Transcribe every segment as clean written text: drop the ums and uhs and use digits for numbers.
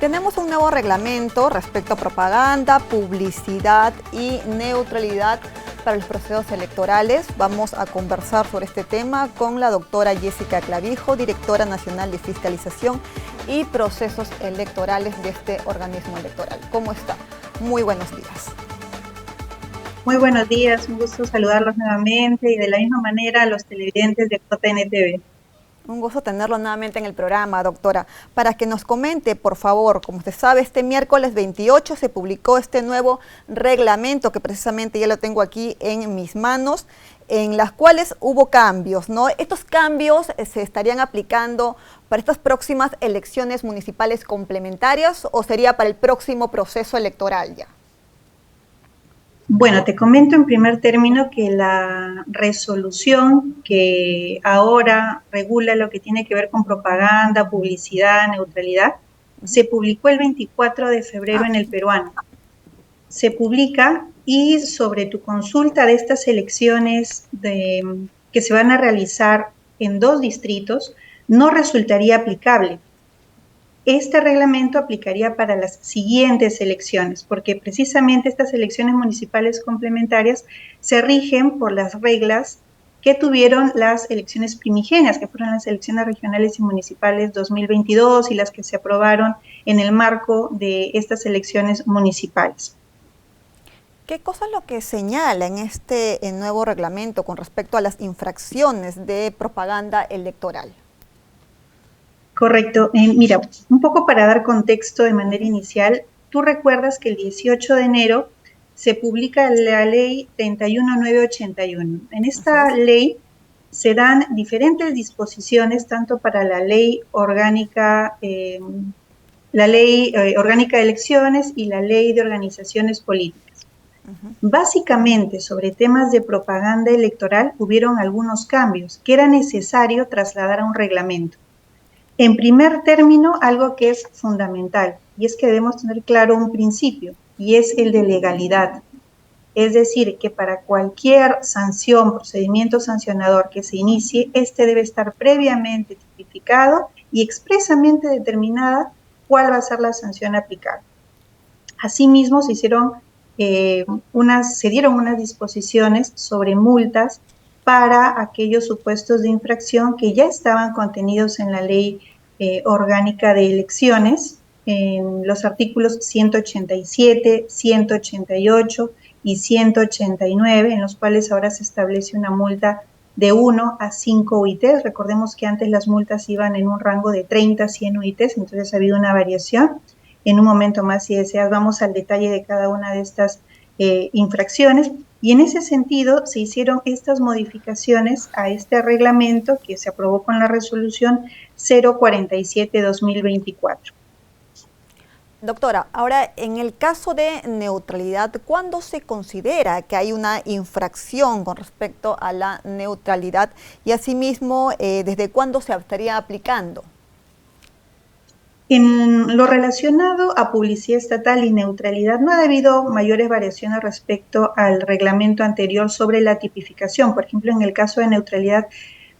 Tenemos un nuevo reglamento respecto a propaganda, publicidad y neutralidad para los procesos electorales. Vamos a conversar sobre este tema con la doctora Jessica Clavijo, directora nacional de fiscalización y procesos electorales de este organismo electoral. ¿Cómo está? Muy buenos días. Muy buenos días, un gusto saludarlos nuevamente y de la misma manera a los televidentes de JNTV. Un gusto tenerlo nuevamente en el programa, doctora. Para que nos comente, por favor, como usted sabe, este miércoles 28 se publicó este nuevo reglamento, que precisamente ya lo tengo aquí en mis manos, en las cuales hubo cambios, ¿no? Estos cambios se estarían aplicando para estas próximas elecciones municipales complementarias o sería para el próximo proceso electoral ya. Bueno, te comento en primer término que la resolución que ahora regula lo que tiene que ver con propaganda, publicidad, neutralidad, se publicó el 24 de febrero en el peruano. Se publica y sobre tu consulta de estas elecciones que se van a realizar en 2 distritos, no resultaría aplicable. Este reglamento aplicaría para las siguientes elecciones, porque precisamente estas elecciones municipales complementarias se rigen por las reglas que tuvieron las elecciones primigenias, que fueron las elecciones regionales y municipales 2022 y las que se aprobaron en el marco de estas elecciones municipales. ¿Qué cosa es lo que señala en este nuevo reglamento con respecto a las infracciones de propaganda electoral? Correcto. Mira, un poco para dar contexto de manera inicial, tú recuerdas que el 18 de enero se publica la ley 31981. En esta ley se dan diferentes disposiciones, tanto para la ley orgánica, orgánica de elecciones y la ley de organizaciones políticas. Básicamente, sobre temas de propaganda electoral, hubieron algunos cambios que era necesario trasladar a un reglamento. En primer término, algo que es fundamental, y es que debemos tener claro un principio, y es el de legalidad. Es decir, que para cualquier sanción, procedimiento sancionador que se inicie, este debe estar previamente tipificado y expresamente determinada cuál va a ser la sanción aplicable. Asimismo, se dieron unas disposiciones sobre multas para aquellos supuestos de infracción que ya estaban contenidos en la ley orgánica de elecciones, en los artículos 187, 188 y 189, en los cuales ahora se establece una multa de 1 a 5 UITs. Recordemos que antes las multas iban en un rango de 30 a 100 UITs, entonces ha habido una variación. En un momento más, si deseas, vamos al detalle de cada una de estas infracciones. Y en ese sentido se hicieron estas modificaciones a este reglamento que se aprobó con la resolución 047-2024. Doctora, ahora en el caso de neutralidad, ¿cuándo se considera que hay una infracción con respecto a la neutralidad? Y asimismo, ¿desde cuándo se estaría aplicando? En lo relacionado a publicidad estatal y neutralidad, no ha habido mayores variaciones respecto al reglamento anterior sobre la tipificación. Por ejemplo, en el caso de neutralidad,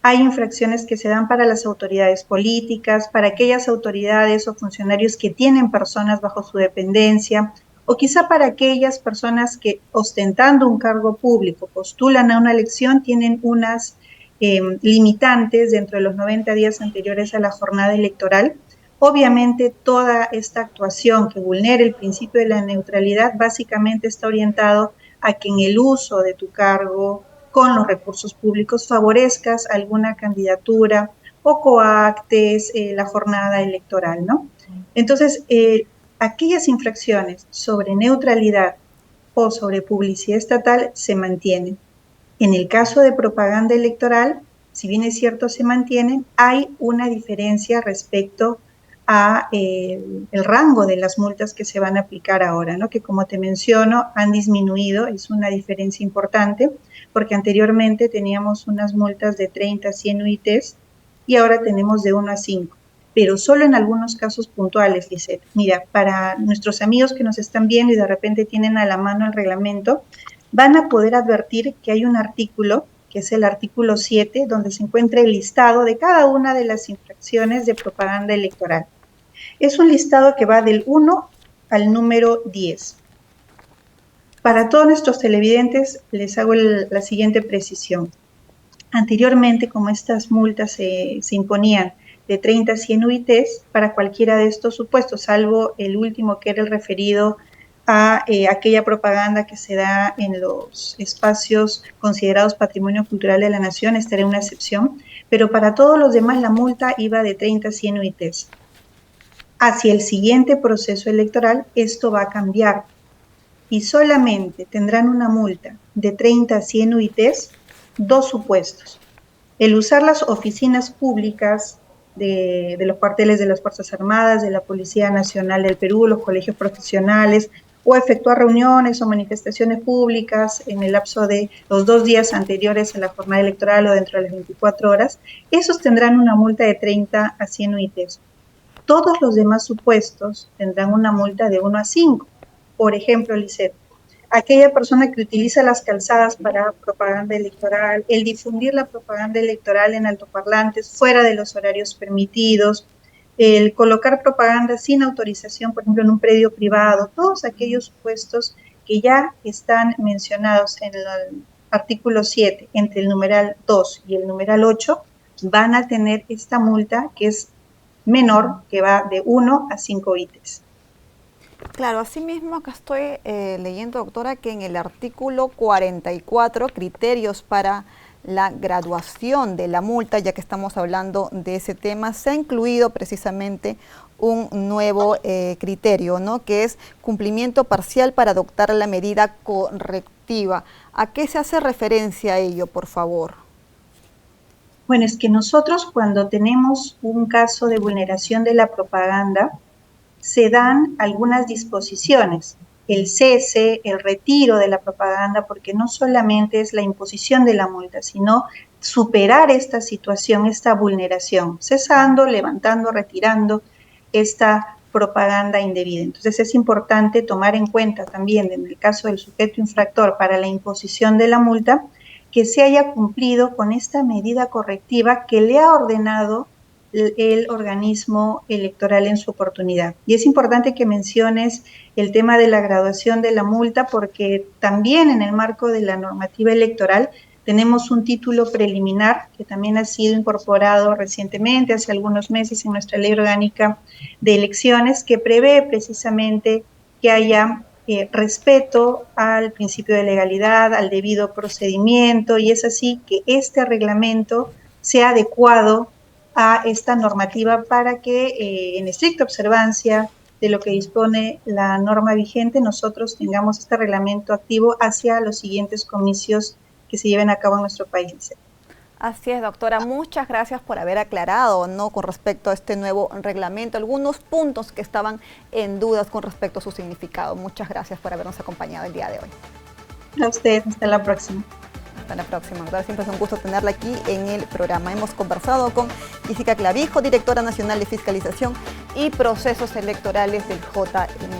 hay infracciones que se dan para las autoridades políticas, para aquellas autoridades o funcionarios que tienen personas bajo su dependencia, o quizá para aquellas personas que, ostentando un cargo público, postulan a una elección, tienen unas limitantes dentro de los 90 días anteriores a la jornada electoral. Obviamente, toda esta actuación que vulnere el principio de la neutralidad básicamente está orientado a que en el uso de tu cargo con los recursos públicos favorezcas alguna candidatura o coactes la jornada electoral, ¿no? Entonces, aquellas infracciones sobre neutralidad o sobre publicidad estatal se mantienen. En el caso de propaganda electoral, si bien es cierto se mantienen, hay una diferencia respecto a el rango de las multas que se van a aplicar ahora, ¿no? Que como te menciono, han disminuido, es una diferencia importante, porque anteriormente teníamos unas multas de 30 a 100 UITs y ahora tenemos de 1 a 5, pero solo en algunos casos puntuales, Lisette. Mira, para nuestros amigos que nos están viendo y de repente tienen a la mano el reglamento, van a poder advertir que hay un artículo, que es el artículo 7, donde se encuentra el listado de cada una de las infracciones de propaganda electoral. Es un listado que va del 1 al número 10. Para todos nuestros televidentes les hago la siguiente precisión. Anteriormente, como estas multas se imponían de 30 a 100 UITs para cualquiera de estos supuestos, salvo el último que era el referido a aquella propaganda que se da en los espacios considerados patrimonio cultural de la nación, esta era una excepción, pero para todos los demás la multa iba de 30 a 100 UITs. Hacia el siguiente proceso electoral esto va a cambiar y solamente tendrán una multa de 30 a 100 UITs dos supuestos. El usar las oficinas públicas de los cuarteles de las Fuerzas Armadas, de la Policía Nacional del Perú, los colegios profesionales, o efectuar reuniones o manifestaciones públicas en el lapso de los 2 días anteriores a la jornada electoral o dentro de las 24 horas, esos tendrán una multa de 30 a 100 UITs. Todos los demás supuestos tendrán una multa de 1 a 5. Por ejemplo, Lisette, aquella persona que utiliza las calzadas para propaganda electoral, el difundir la propaganda electoral en altoparlantes fuera de los horarios permitidos, el colocar propaganda sin autorización, por ejemplo, en un predio privado, todos aquellos supuestos que ya están mencionados en el artículo 7, entre el numeral 2 y el numeral 8, van a tener esta multa que es menor, que va de 1 a 5 UITs. Claro, asimismo acá estoy leyendo, doctora, que en el artículo 44, criterios para la graduación de la multa, ya que estamos hablando de ese tema, se ha incluido precisamente un nuevo criterio, ¿no? Que es cumplimiento parcial para adoptar la medida correctiva. ¿A qué se hace referencia a ello, por favor? Bueno, es que nosotros cuando tenemos un caso de vulneración de la propaganda, se dan algunas disposiciones, el cese, el retiro de la propaganda, porque no solamente es la imposición de la multa, sino superar esta situación, esta vulneración, cesando, levantando, retirando esta propaganda indebida. Entonces es importante tomar en cuenta también en el caso del sujeto infractor para la imposición de la multa, que se haya cumplido con esta medida correctiva que le ha ordenado el organismo electoral en su oportunidad. Y es importante que menciones el tema de la graduación de la multa porque también en el marco de la normativa electoral tenemos un título preliminar que también ha sido incorporado recientemente, hace algunos meses, en nuestra ley orgánica de elecciones, que prevé precisamente que haya respeto al principio de legalidad, al debido procedimiento, y es así que este reglamento sea adecuado a esta normativa para que en estricta observancia de lo que dispone la norma vigente, nosotros tengamos este reglamento activo hacia los siguientes comicios que se lleven a cabo en nuestro país. Así es, doctora. Muchas gracias por haber aclarado, ¿no?, con respecto a este nuevo reglamento, algunos puntos que estaban en dudas con respecto a su significado. Muchas gracias por habernos acompañado el día de hoy. A ustedes, hasta la próxima. Hasta la próxima, doctora. Siempre es un gusto tenerla aquí en el programa. Hemos conversado con Jessica Clavijo, directora nacional de Fiscalización y Procesos Electorales del JNE.